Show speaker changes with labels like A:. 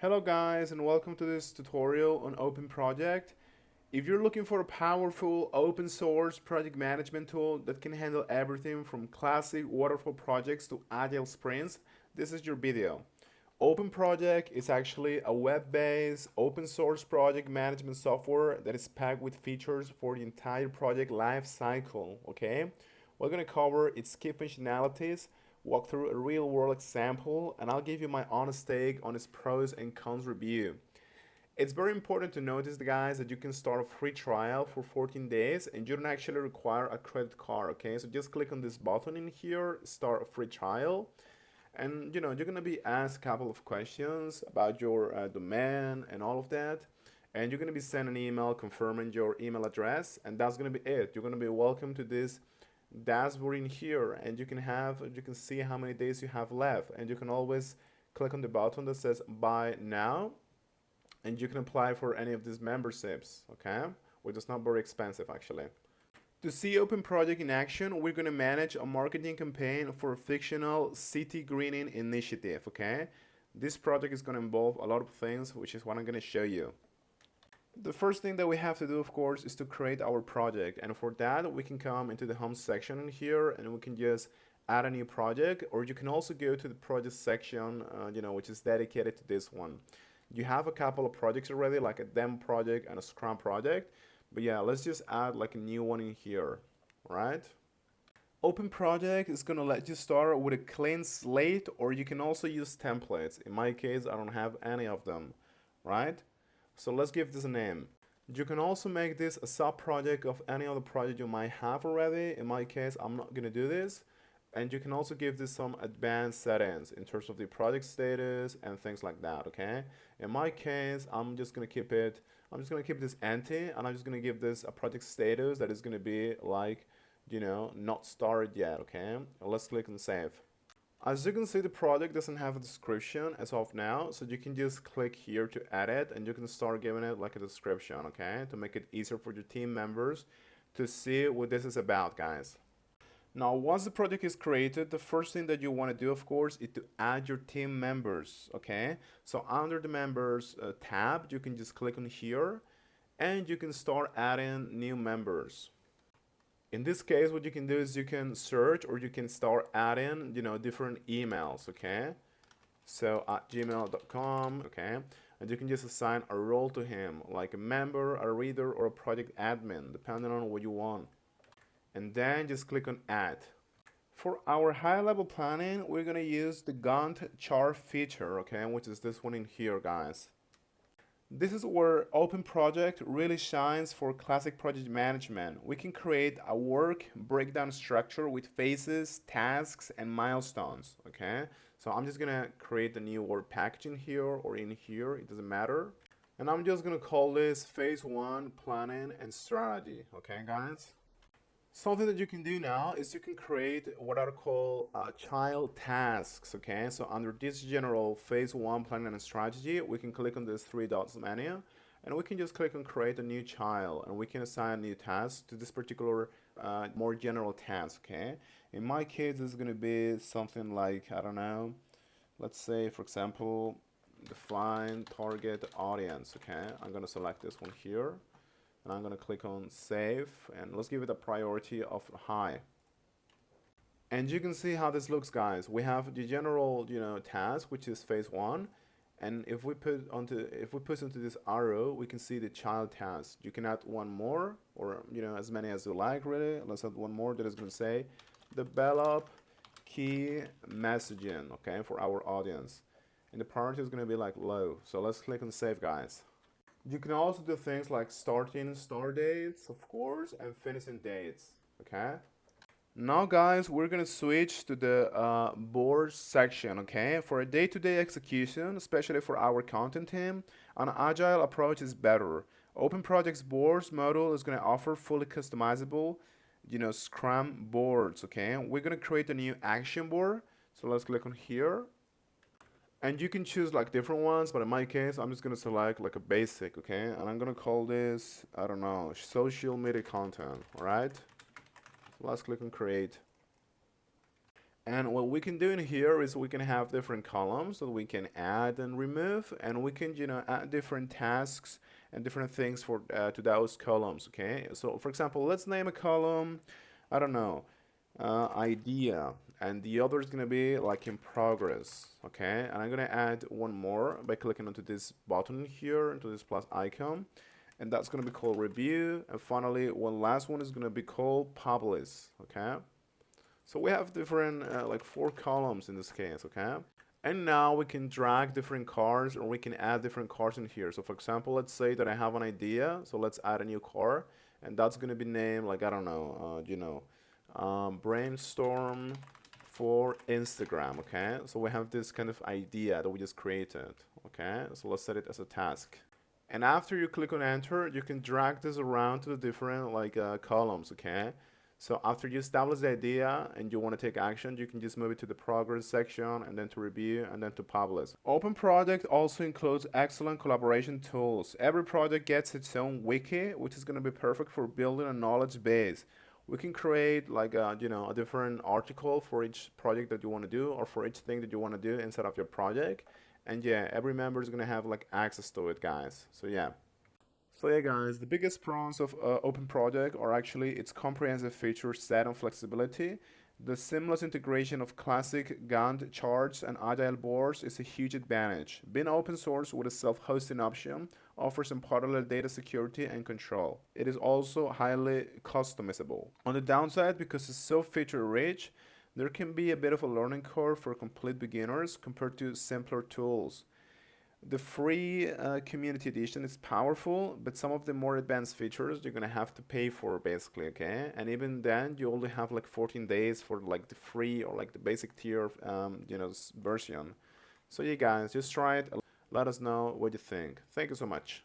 A: Hello guys and welcome to this tutorial on Openproject. If you're looking for a powerful open source project management tool that can handle everything from classic waterfall projects to agile sprints, this is your video. Openproject is actually a web-based open source project management software that is packed with features for the entire project life cycle, okay? We're going to cover its key functionalities, walk through a real world example, and I'll give you my honest take on its pros and cons review. It's very important to notice, guys, that you can start a free trial for 14 days and you don't actually require a credit card, okay? So just click on this button in here, start a free trial. And you're gonna be asked a couple of questions about your domain and all of that. And you're gonna be sent an email confirming your email address, and that's gonna be it. You're gonna be welcome to this dashboard in here, and you can see how many days you have left, and you can always click on the button that says buy now, and you can apply for any of these memberships, okay, which is not very expensive actually. To see Openproject in action, we're going to manage a marketing campaign for a fictional city greening initiative, okay? This project is going to involve a lot of things, which is what I'm going to show you. The first thing that we have to do, of course, is to create our project, and for that we can come into the home section in here and we can just add a new project, or you can also go to the project section, which is dedicated to this one. You have a couple of projects already, like a demo project and a Scrum project, but yeah, let's just add like a new one in here, right? Openproject is going to let you start with a clean slate, or you can also use templates. In my case, I don't have any of them, right? So let's give this a name. You can also make this a sub-project of any other project you might have already. In my case, I'm not going to do this. And you can also give this some advanced settings in terms of the project status and things like that, okay? In my case, I'm just going to keep this empty, and I'm just going to give this a project status that is going to be like, not started yet, okay? Let's click on save. As you can see, the project doesn't have a description as of now, so you can just click here to edit, and you can start giving it like a description, okay? To make it easier for your team members to see what this is about, guys. Now, once the project is created, the first thing that you want to do, of course, is to add your team members, okay? So under the members tab, you can just click on here, and you can start adding new members. In this case, what you can do is you can search, or you can start adding, different emails, okay? So at gmail.com, okay? And you can just assign a role to him, like a member, a reader, or a project admin, depending on what you want. And then just click on add. For our high-level planning, we're gonna use the Gantt chart feature, okay, which is this one in here, guys. This is where Openproject really shines for classic project management. We can create a work breakdown structure with phases, tasks, and milestones, okay? So I'm just gonna create a new work package in here or in here, it doesn't matter. And I'm just gonna call this phase 1 planning and strategy, okay, guys? Something that you can do now is you can create what I call child tasks, okay? So under this general phase 1 planning and strategy, we can click on this 3 dots menu, and we can just click on create a new child, and we can assign new tasks to this particular more general task, okay? In my case, this is going to be something like, I don't know, let's say, for example, define target audience, okay? I'm going to select this one here. And I'm going to click on save, and let's give it a priority of high. And you can see how this looks, guys. We have the general, task, which is phase 1, and if we push into this arrow, we can see the child task. You can add one more, or as many as you like, really. Let's add one more that is going to say develop key messaging, okay, for our audience. And the priority is going to be like low. So let's click on save, guys. You can also do things like starting start dates, of course, and finishing dates, okay? Now, guys, we're gonna switch to the board section, okay? For a day-to-day execution, especially for our content team, an agile approach is better. Openproject's boards module is gonna offer fully customizable, Scrum boards, okay? We're gonna create a new action board, so let's click on here. And you can choose like different ones, but in my case, I'm just gonna select like a basic, okay? And I'm gonna call this, I don't know, social media content, all right? So let's click on create. And what we can do in here is we can have different columns that we can add and remove, and we can, add different tasks and different things for to those columns. Okay, so for example, let's name a column, I don't know, idea, and the other is gonna be like in progress. Okay, and I'm gonna add one more by clicking onto this button here, into this plus icon, and that's gonna be called review. And finally, one last one is gonna be called publish. Okay. So we have different, like 4 columns in this case, okay? And now we can drag different cars, or we can add different cars in here. So for example, let's say that I have an idea. So let's add a new car, and that's gonna be named like, I don't know, brainstorm for Instagram, okay? So we have this kind of idea that we just created, okay? So let's set it as a task. And after you click on enter, you can drag this around to the different like columns, okay? So after you establish the idea and you want to take action, you can just move it to the progress section, and then to review, and then to publish. Openproject also includes excellent collaboration tools. Every project gets its own wiki, which is going to be perfect for building a knowledge base. We can create like a different article for each project that you want to do, or for each thing that you want to do inside of your project. And yeah, every member is going to have like access to it, guys. So yeah. So yeah, guys, the biggest pros of Openproject are actually its comprehensive feature set and flexibility. The seamless integration of classic Gantt charts and agile boards is a huge advantage. Being open source with a self-hosting option offers unparalleled data security and control. It is also highly customizable. On the downside, because it's so feature-rich, there can be a bit of a learning curve for complete beginners compared to simpler tools. The free community edition is powerful, but some of the more advanced features you're gonna have to pay for, basically, okay? And even then, you only have like 14 days for like the free or like the basic tier, version. So yeah, guys, just try it. Let us know what you think. Thank you so much.